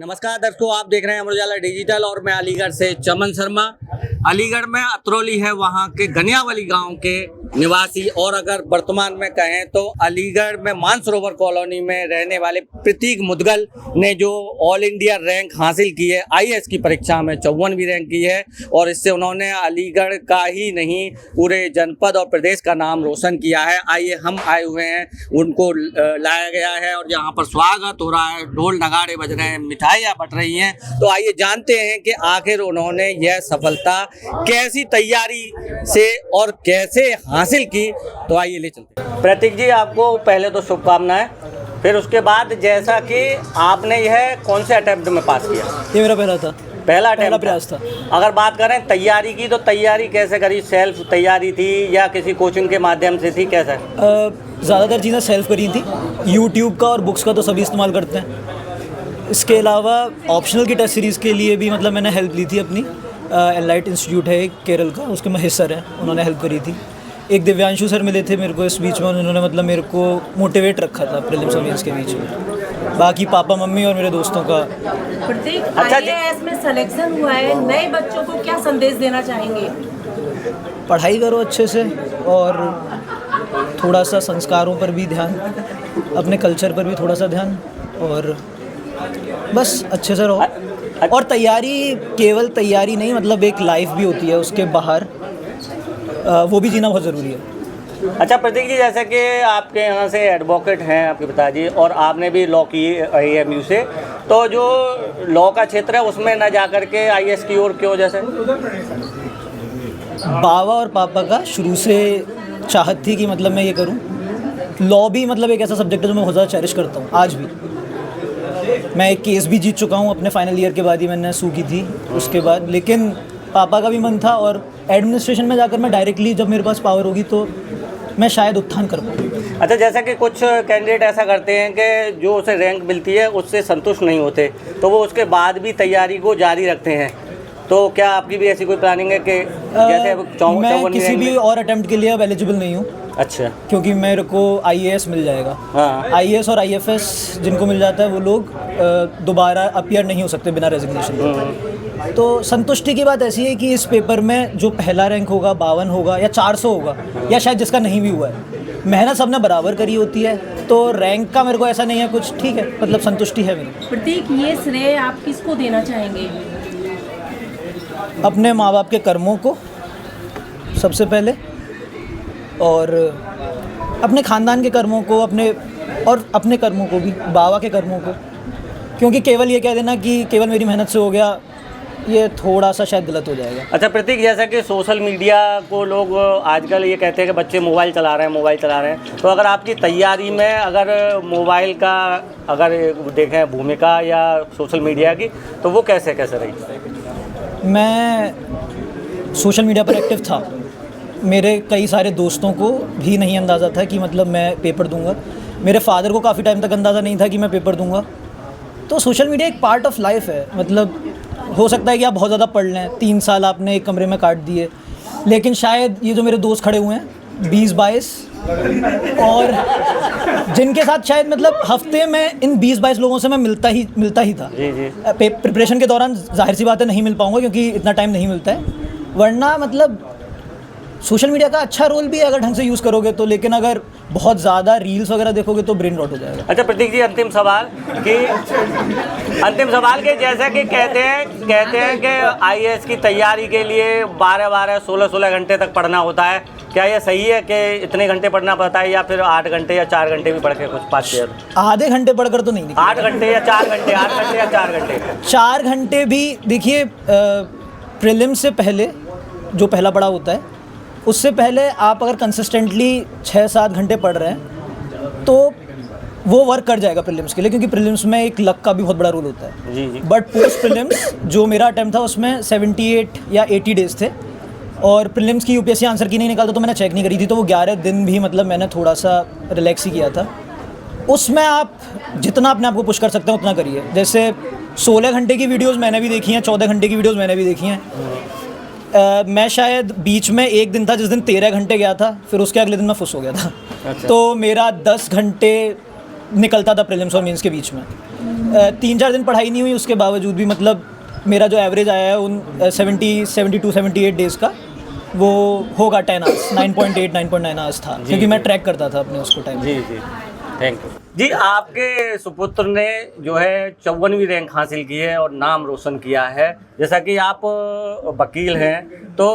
नमस्कार दर्शकों, आप देख रहे हैं अमर उजाला डिजिटल और मैं अलीगढ़ से चमन शर्मा। अलीगढ़ में अतरौली है वहाँ के गनियावाली गांव के निवासी, और अगर वर्तमान में कहें तो अलीगढ़ में मानसरोवर कॉलोनी में रहने वाले प्रतीक मुदगल ने जो ऑल इंडिया रैंक हासिल की है आईएएस की परीक्षा में 54वीं रैंक की है, और इससे उन्होंने अलीगढ़ का ही नहीं पूरे जनपद और प्रदेश का नाम रोशन किया है। आइए हम आए हुए हैं, उनको लाया गया है और यहाँ पर स्वागत हो रहा है, ढोल नगाड़े बज रहे हैं, मिठाइयाँ बट रही हैं। तो आइए जानते हैं कि आखिर उन्होंने यह सफलता कैसी तैयारी से और कैसे हासिल की। तो आइए ले चलते हैं। प्रतीक जी, आपको पहले तो शुभकामनाएं, फिर उसके बाद जैसा कि आपने यह कौन से अटेम्प्ट में पास किया? ये मेरा पहला प्रयास था। अगर बात करें तैयारी की, तो तैयारी कैसे करी? सेल्फ तैयारी थी या किसी कोचिंग के माध्यम से थी, कैसा? ज़्यादातर चीज़ें सेल्फ करी थी। यूट्यूब का और बुक्स का तो सभी इस्तेमाल करते हैं। इसके अलावा ऑप्शनल की टेस्ट सीरीज़ के लिए भी मतलब मैंने हेल्प ली थी अपनी। एनलाइट इंस्टीट्यूट है एक केरल का, उसके महिसर हैं, उन्होंने हेल्प करी थी। एक दिव्यांशु सर मिले थे मेरे को इस बीच में, उन्होंने मतलब मेरे को मोटिवेट रखा था प्रीलिम्स और मेंस के बीच में। बाकी पापा मम्मी और मेरे दोस्तों का। प्रतीक, आईएएस में सिलेक्शन हुआ है, नए बच्चों को क्या संदेश देना चाहेंगे? पढ़ाई करो अच्छे से और थोड़ा सा संस्कारों पर भी ध्यान, अपने कल्चर पर भी थोड़ा सा ध्यान, और बस अच्छे से रहो। और तैयारी केवल तैयारी नहीं, मतलब एक लाइफ भी होती है उसके बाहर, वो भी जीना बहुत ज़रूरी है। अच्छा प्रतीक जी, जैसे कि आपके यहाँ से एडवोकेट हैं आपके पिताजी, और आपने भी लॉ की AMU से, तो जो लॉ का क्षेत्र है उसमें न जा कर के आईएएस की ओर क्यों? जैसे बाबा और पापा का शुरू से चाहत थी कि मतलब मैं ये करूं। लॉ भी मतलब एक ऐसा सब्जेक्ट है जो मैं बहुत ज़्यादा चेरिश करता हूँ आज भी। मैं एक केस भी जीत चुका हूँ अपने फाइनल ईयर के बाद ही, मैंने सू की थी उसके बाद। लेकिन पापा का भी मन था, और एडमिनिस्ट्रेशन में जाकर मैं डायरेक्टली, जब मेरे पास पावर होगी तो मैं शायद उत्थान कर पाऊँ। अच्छा, जैसा कि कुछ कैंडिडेट ऐसा करते हैं कि जो उसे रैंक मिलती है उससे संतुष्ट नहीं होते, तो वो उसके बाद भी तैयारी को जारी रखते हैं। तो क्या आपकी भी ऐसी कोई प्लानिंग है कि जैसे मैं किसी भी और अटेम्प्ट के लिए अब एलिजिबल नहीं हूँ? अच्छा, क्योंकि मेरे को आईएएस मिल जाएगा। हाँ। आईएएस और आईएफएस जिनको मिल जाता है वो लोग दोबारा अपीयर नहीं हो सकते बिना रेजिग्नेशन के। तो संतुष्टि की बात ऐसी है कि इस पेपर में जो पहला रैंक होगा 52 होगा या 400 होगा, या शायद जिसका नहीं भी हुआ है, मेहनत सबने बराबर करी होती है। तो रैंक का मेरे को ऐसा नहीं है कुछ, ठीक है, मतलब संतुष्टि है मेरी। प्रतीक, ये श्रेय आप किसको देना चाहेंगे? अपने माँ बाप के कर्मों को सबसे पहले, और अपने ख़ानदान के कर्मों को, अपने कर्मों को भी, बाबा के कर्मों को। क्योंकि केवल ये कह देना कि केवल मेरी मेहनत से हो गया, ये थोड़ा सा शायद गलत हो जाएगा। अच्छा प्रतीक, जैसा कि सोशल मीडिया को लोग आजकल ये कहते हैं कि बच्चे मोबाइल चला रहे हैं, तो अगर आपकी तैयारी में अगर मोबाइल का अगर देखें भूमिका या सोशल मीडिया की, तो वो कैसे रही? मैं सोशल मीडिया पर एक्टिव था। मेरे कई सारे दोस्तों को भी नहीं अंदाज़ा था कि मतलब मैं पेपर दूंगा। मेरे फादर को काफ़ी टाइम तक अंदाज़ा नहीं था कि मैं पेपर दूंगा। तो सोशल मीडिया एक पार्ट ऑफ लाइफ है। मतलब हो सकता है कि आप बहुत ज़्यादा पढ़ लें, 3 साल आपने एक कमरे में काट दिए, लेकिन शायद ये जो मेरे दोस्त खड़े हुए हैं 20-22, और जिनके साथ शायद मतलब हफ्ते में इन 20-22 लोगों से मैं मिलता ही था। प्रिपरेशन के दौरान जाहिर सी बात है नहीं मिल पाऊंगा क्योंकि इतना टाइम नहीं मिलता है, वरना मतलब सोशल मीडिया का अच्छा रोल भी है अगर ढंग से यूज़ करोगे तो। लेकिन अगर बहुत ज़्यादा रील्स वगैरह देखोगे तो ब्रेन रॉट हो जाएगा। अच्छा प्रतीक जी, अंतिम सवाल के जैसा कि कहते हैं कि आईएएस की तैयारी के लिए 12-12, 16-16 घंटे तक पढ़ना होता है। क्या ये सही है कि इतने घंटे पढ़ना पड़ता है, या फिर 8 घंटे या 4 घंटे भी पढ़ के कुछ पास किया? आधे घंटे पढ़कर तो नहीं, 8 घंटे या 4 घंटे, 8 घंटे या 4 घंटे? 4 घंटे भी। देखिए, प्रीलिम्स से पहले जो पहला पड़ाव होता है, उससे पहले आप अगर कंसिस्टेंटली 6-7 घंटे पढ़ रहे हैं तो वो वर्क कर जाएगा प्रीलिम्स के लिए, क्योंकि प्रीलिम्स में एक लक का भी बहुत बड़ा रोल होता है। जी। बट पोस्ट प्रीलिम्स जो मेरा अटेम्प्ट था उसमें 78 या 80 डेज थे, और प्रीलिम्स की यूपीएससी आंसर की नहीं निकालता तो मैंने चेक नहीं करी थी, तो वो 11 दिन भी मतलब मैंने थोड़ा सा रिलैक्स ही किया था। उसमें आप जितना अपने आप को पुश कर सकते हैं उतना करिए। जैसे 16 घंटे की वीडियोज़ मैंने भी देखी हैं, 14 घंटे की वीडियोज़ मैंने भी देखी हैं। मैं शायद बीच में एक दिन था जिस दिन 13 घंटे गया था, फिर उसके अगले दिन मैं फुस हो गया था। अच्छा। तो मेरा 10 घंटे निकलता था प्रीलिम्स और मेंस के बीच में। 3-4 दिन पढ़ाई नहीं हुई, उसके बावजूद भी मतलब मेरा जो एवरेज आया है उन 72-78 डेज़ का, वो होगा 10 आवर्स, 9.8 9.9 आवर्स था, क्योंकि मैं ट्रैक करता था अपने उसको टाइम। जी जी, थैंक यू जी। आपके सुपुत्र ने जो है 54वीं रैंक हासिल की है और नाम रोशन किया है। जैसा कि आप वकील हैं, तो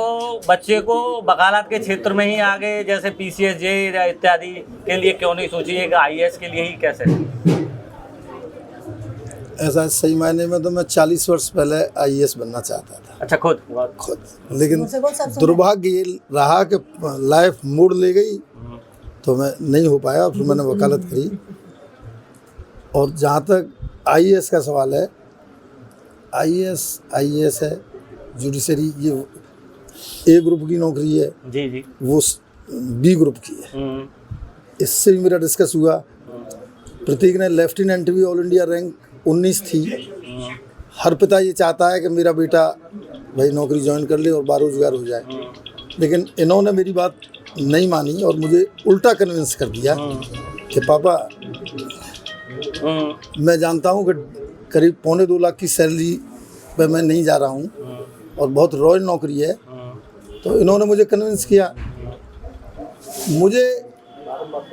बच्चे को वकालत के क्षेत्र में ही आगे जैसे PCSJ इत्यादि के लिए क्यों नहीं सोचिए कि IAS के लिए ही कैसे? ऐसा सही मायने में तो मैं 40 वर्ष पहले IAS बनना चाहता था। अच्छा, खुद। लेकिन दुर्भाग्य ये रहा कि लाइफ मोड़ ले गई, तो मैं नहीं हो पाया। फिर मैंने वकालत करी। और जहाँ तक IAS का सवाल है, IAS है, जुडिशरी, ये A ग्रुप की नौकरी है, जी जी, वो B ग्रुप की है। इससे भी मेरा डिस्कस हुआ। प्रतीक ने लेफ्टिनेंट भी ऑल इंडिया रैंक 19 थी। हर पिता ये चाहता है कि मेरा बेटा भाई नौकरी ज्वाइन कर ले और बारोजगार हो जाए, लेकिन इन्होंने मेरी बात नहीं मानी और मुझे उल्टा कन्विंस कर दिया कि पापा, मैं जानता हूँ कि करीब 2.25 लाख की सैलरी पे मैं नहीं जा रहा हूँ और बहुत रॉयल नौकरी है। तो इन्होंने मुझे कन्विंस किया। मुझे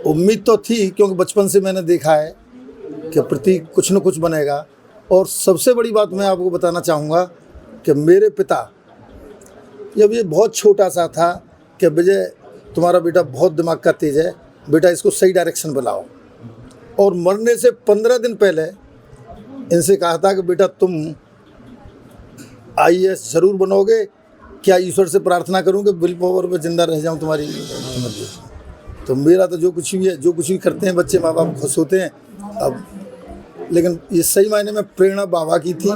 उम्मीद तो थी, क्योंकि बचपन से मैंने देखा है कि प्रतीक कुछ न कुछ बनेगा। और सबसे बड़ी बात मैं आपको बताना चाहूँगा कि मेरे पिता, जब ये बहुत छोटा सा था, कि विजय तुम्हारा बेटा बहुत दिमाग का तेज है, बेटा इसको सही डायरेक्शन में लाओ। और मरने से 15 दिन पहले इनसे कहा था कि बेटा तुम IAS जरूर बनोगे, क्या ईश्वर से प्रार्थना करूँ कि विल पावर में जिंदा रह जाऊँ तुम्हारी मर्जी। तो मेरा तो जो कुछ भी है, जो कुछ भी करते हैं बच्चे, माँ बाप खुश होते हैं। अब लेकिन ये सही मायने में प्रेरणा बाबा की थी।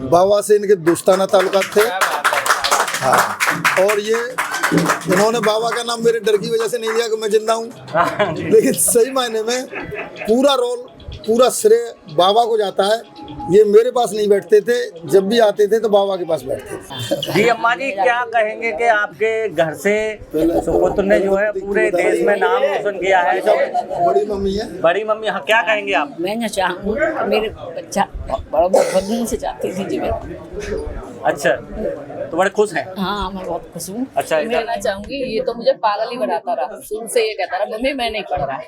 बाबा से इनके दोस्ताना ताल्लुकात थे। हाँ, और ये इन्होंने बाबा का नाम मेरे डर की वजह से नहीं लिया कि मैं जिंदा हूँ, लेकिन सही मायने में पूरा रोल, पूरा श्रेय बाबा को जाता है। ये मेरे पास नहीं बैठते थे, जब भी आते थे तो बाबा के पास बैठते थे। जी अम्मा जी, क्या कहेंगे कि आपके घर से सुपुत्र ने जो है पूरे देश में नाम रोशन किया है? जो बड़ी मम्मी है, बड़ी मम्मी, हाँ, क्या कहेंगे आप? मैं चाहूँ कि मेरे बच्चा बड़ा बहुत दिन से चाहती थी जी मैं। अच्छा, तो बड़े खुश हैं? हाँ, मैं बहुत खुश हूँ। अच्छा, मैं कहना चाहूँगी, ये तो मुझे पागल ही बनाता रहा। शुरू से ये कहता रहा, मम्मी मैं नहीं पढ़ रहा,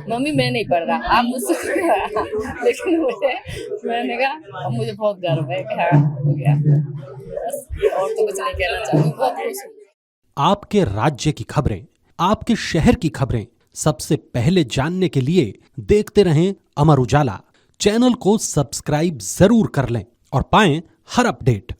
मम्मी मैं नहीं पढ़ रहा, आप मुझसे लेकिन मैंने कहा अब मुझे बहुत गर्व है कि हाँ हो गया। बस, और तो कुछ नहीं कहना चाहूँगी, बहुत खुश हूँ। आपके राज्य की खबरें, आपके शहर की खबरें सबसे पहले जानने के लिए देखते रहें अमर उजाला। चैनल को सब्सक्राइब जरूर कर लें और पाएं हर अपडेट।